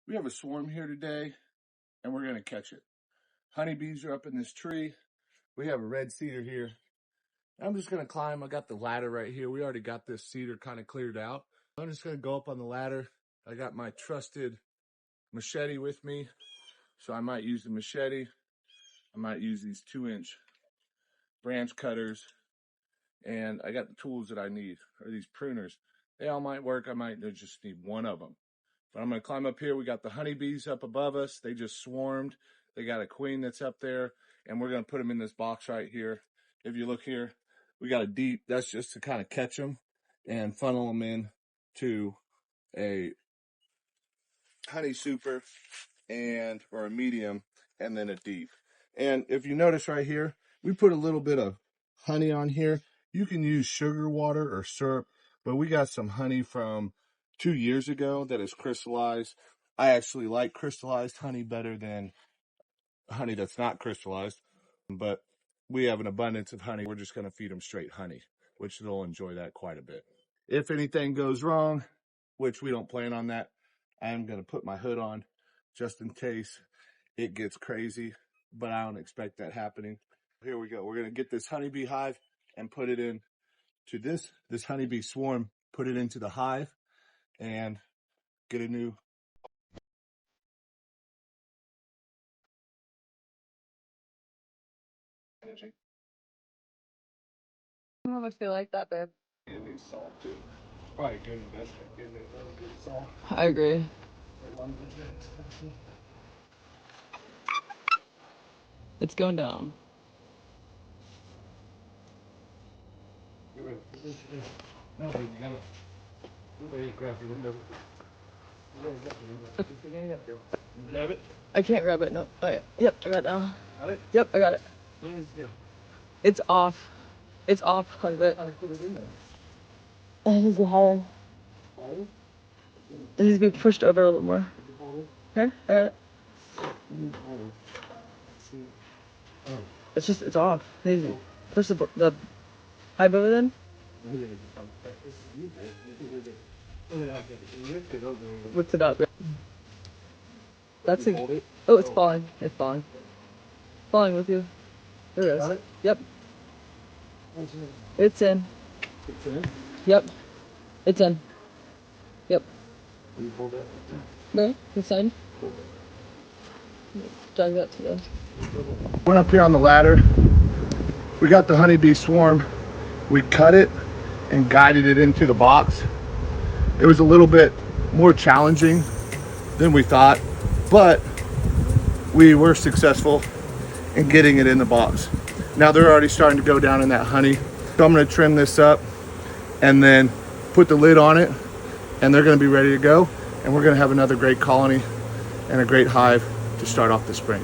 We have a swarm here today, and we're going to catch it. Honeybees are up in this tree. We have a red cedar here. I'm just going to climb. I got the ladder right here. We already got this cedar kind of cleared out. I'm just going to go up on the ladder. I got my trusted machete with me, so I might use the machete. I might use these 2-inch branch cutters, and I got the tools that I need, or these pruners. They all might work. I might just need one of them. But I'm going to climb up here. We got the honeybees up above us. They just swarmed. They got a queen that's up there, and we're going to put them in this box right here. If you look here, we got a deep. That's just to kind of catch them and funnel them in to a honey super or a medium, and then a deep. And if you notice right here, we put a little bit of honey on here. You can use sugar water or syrup, but we got some honey from 2 years ago that is crystallized. I actually like crystallized honey better than honey that's not crystallized, but we have an abundance of honey. We're just going to feed them straight honey, which they'll enjoy that quite a bit. If anything goes wrong, which we don't plan on that, I'm going to put my hood on just in case it gets crazy, but I don't expect that happening. Here we go. We're going to get this honeybee hive and put it in to this honeybee swarm, put it into the hive, and get a new energy. I don't know if I feel like that, babe. It needs salt too. Probably good investment getting it really good salt. I agree. It's going down. No, you gotta grab your window. Grab it? I can't grab it, no. Oh, yeah. Yep, I got it now. Got it? Yep, I got it. What is it? It's off. It's off quite a bit. How to put it in there? It needs to be higher. It needs to be pushed over a little more. Here, I got it. It's off. It needs to push the hive over then. Lift it up. That's a. Oh, it's falling. It's falling. Falling with you. There it is. Yep. It's in. It's in? Yep. It's in. Yep. Can you hold it? No, inside. Drag that to the. Went up here on the ladder. We got the honeybee swarm. We cut it and guided it into the box. It was a little bit more challenging than we thought, but we were successful in getting it in the box. Now they're already starting to go down in that honey. So I'm going to trim this up and then put the lid on it, and they're going to be ready to go. And we're going to have another great colony and a great hive to start off the spring.